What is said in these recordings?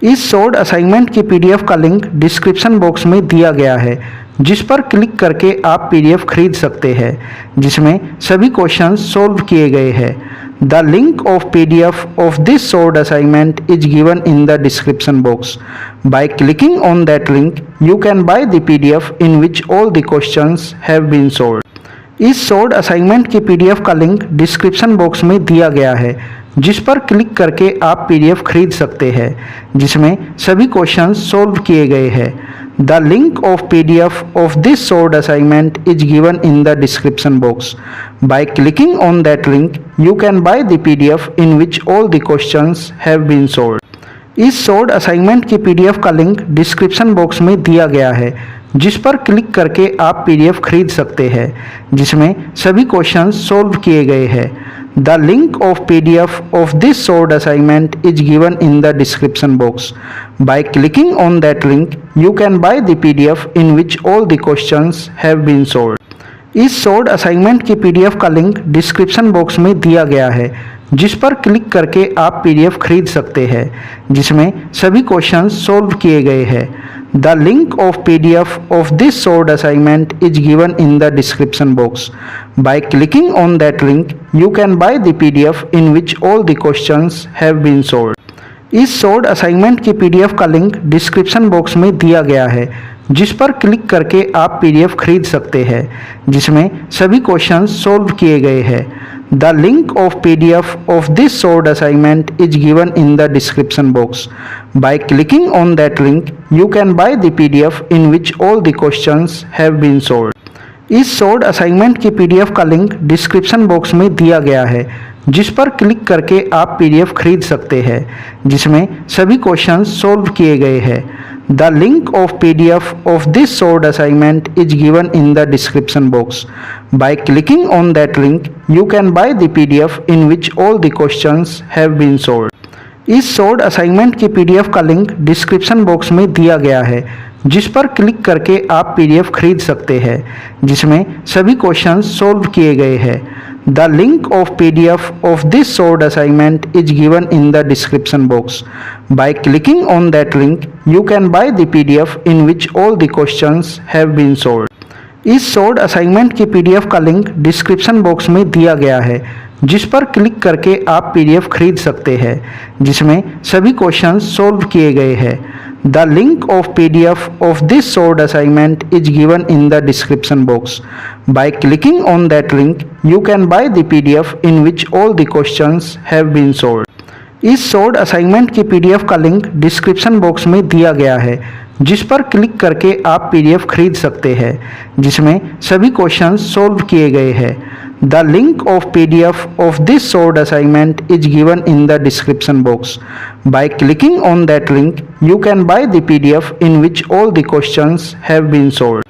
इस short assignment की PDF का लिंक डिस्क्रिप्शन बॉक्स में दिया गया है, जिस पर क्लिक करके आप पीडीएफ खरीद सकते हैं, जिसमें सभी क्वेश्चंस सॉल्व किए गए हैं। The link of PDF of this short assignment is given in the description box. By clicking on that link you can buy the PDF in which all the questions have been solved. इस short assignment की PDF का link description box में दिया गया है, जिस पर click करके आप पीडीएफ खरीद सकते हैं, जिसमें सभी क्वेश्चंस सॉल्व किए गए हैं। The link of PDF of this short assignment is given in the description box. By clicking on that link you can buy the PDF in which all the questions have been solved. इस short assignment की PDF का link description box में दिया गया है, जिस पर click करके आप पीडीएफ खरीद सकते हैं, जिसमें सभी क्वेश्चंस सॉल्व किए गए हैं। The link of PDF of this short assignment is given in the description box. By clicking on that link you can buy the PDF in which all the questions have been solved. इस short assignment की PDF का link description box में दिया गया है, जिस पर click करके आप पीडीएफ खरीद सकते हैं, जिसमें सभी क्वेश्चंस सॉल्व किए गए हैं। The link of PDF of this short assignment is given in the description box. By clicking on that link you can buy the PDF in which all the questions have been solved. इस short assignment की PDF का link description box में दिया गया है, जिस पर click करके आप पीडीएफ खरीद सकते हैं, जिसमें सभी क्वेश्चंस सॉल्व किए गए हैं। The link of PDF of this short assignment is given in the description box. By clicking on that link you can buy the PDF in which all the questions have been solved. इस short assignment की PDF का link description box में दिया गया है, जिस पर click करके आप पीडीएफ खरीद सकते हैं, जिसमें सभी क्वेश्चंस सॉल्व किए गए हैं। The link of PDF of this short assignment is given in the description box. By clicking on that link you can buy the PDF in which all the questions have been solved. इस short assignment की PDF का link description box में दिया गया है, जिस पर click करके आप पीडीएफ खरीद सकते हैं, जिसमें सभी क्वेश्चंस सॉल्व किए गए हैं। The link of PDF of this short assignment is given in the description box. By clicking on that link you can buy the PDF in which all the questions have been solved. इस short assignment की PDF का link description box में दिया गया है, जिस पर click करके आप पीडीएफ खरीद सकते हैं, जिसमें सभी क्वेश्चंस सॉल्व किए गए हैं। The link of PDF of this short assignment is given in the description box. By clicking on that link you can buy the PDF in which all the questions have been solved. इस short assignment की PDF का link description box में दिया गया है, जिस पर click करके आप पीडीएफ खरीद सकते हैं, जिसमें सभी क्वेश्चंस सॉल्व किए गए हैं। The link of PDF of this short assignment is given in the description box. By clicking on that link you can buy the PDF in which all the questions have been solved.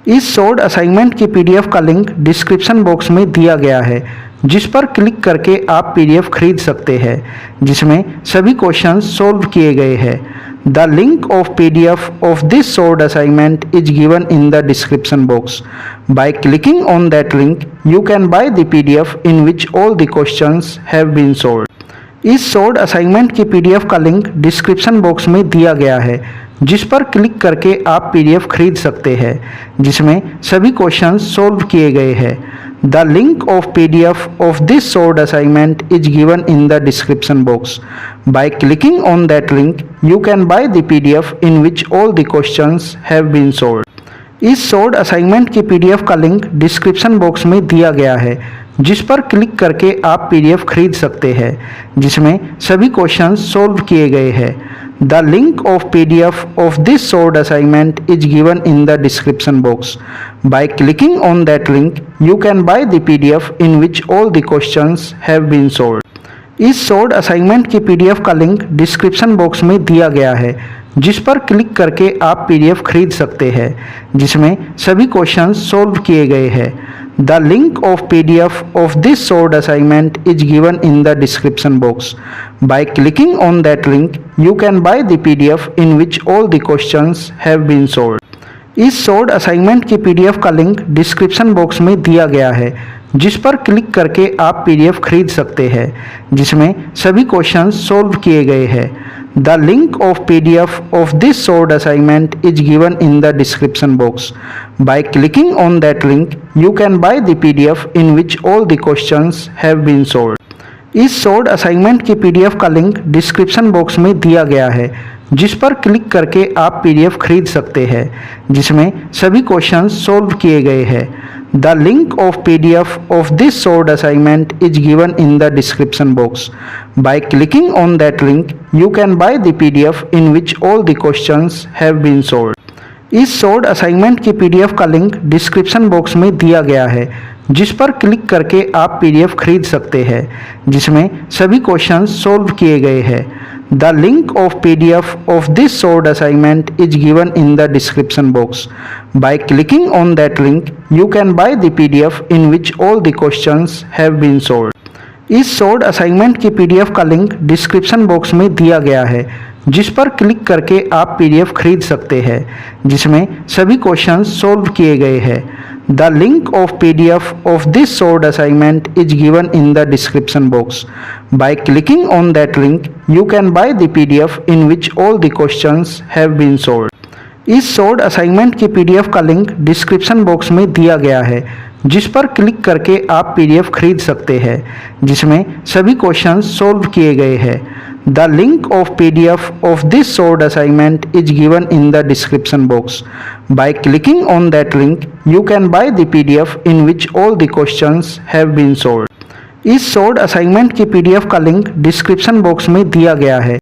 इस short assignment की PDF का link description box में दिया गया है, जिस पर click करके आप पीडीएफ खरीद सकते हैं, जिसमें सभी क्वेश्चंस सॉल्व किए गए हैं। The link of PDF of this short assignment is given in the description box. By clicking on that link you can buy the PDF in which all the questions have been solved. इस short assignment की PDF का link description box में दिया गया है, जिस पर click करके आप पीडीएफ खरीद सकते हैं, जिसमें सभी क्वेश्चंस सॉल्व किए गए हैं। The link of PDF of this short assignment is given in the description box. By clicking on that link you can buy the PDF in which all the questions have been solved. इस short assignment की PDF का link description box में दिया गया है, जिस पर click करके आप पीडीएफ खरीद सकते हैं, जिसमें सभी क्वेश्चंस सॉल्व किए गए हैं। The link of PDF of this short assignment is given in the description box. By clicking on that link you can buy the PDF in which all the questions have been solved. इस short assignment की PDF का link description box में दिया गया है, जिस पर click करके आप पीडीएफ खरीद सकते हैं, जिसमें सभी क्वेश्चंस सॉल्व किए गए हैं। The link of PDF of this short assignment is given in the description box. By clicking on that link you can buy the PDF in which all the questions have been solved. इस short assignment की PDF का link description box में दिया गया है, जिस पर click करके आप पीडीएफ खरीद सकते हैं, जिसमें सभी क्वेश्चंस सॉल्व किए गए हैं। The link of PDF of this solved assignment is given in the description box. By clicking on that link, you can buy the PDF in which all the questions have been solved. इस solved assignment की PDF का link description box में दिया गया है, जिस पर click करके आप पीडीएफ खरीद सकते हैं, जिसमें सभी क्वेश्चंस सोल्व किए गए हैं। The link of PDF of this solved assignment is given in the description box. By clicking on that link, you can buy the PDF in which all the questions have been solved. इस solved assignment की PDF का link description box में दिया गया है, जिस पर click करके आप पीडीएफ खरीद सकते हैं, जिसमें सभी क्वेश्चंस सोल्व किए गए हैं। The link of PDF of this solved assignment is given in the description box. By clicking on that link, you can buy the PDF in which all the questions have been solved. इस solved assignment की PDF का link description box में दिया गया है, जिस पर click करके आप पीडीएफ खरीद सकते हैं, जिसमें सभी क्वेश्चंस सोल्व किए गए हैं। The link of PDF of this solved assignment is given in the description box. By clicking on that link, you can buy the PDF in which all the questions have been solved. इस solved assignment की PDF का link description box में दिया गया है, जिस पर click करके आप पीडीएफ खरीद सकते हैं, जिसमें सभी क्वेश्चंस सोल्व किए गए हैं। The link of PDF of this solved assignment is given in the description box. By clicking on that link, you can buy the PDF in which all the questions have been solved. इस solved assignment की PDF का link description box में दिया गया है,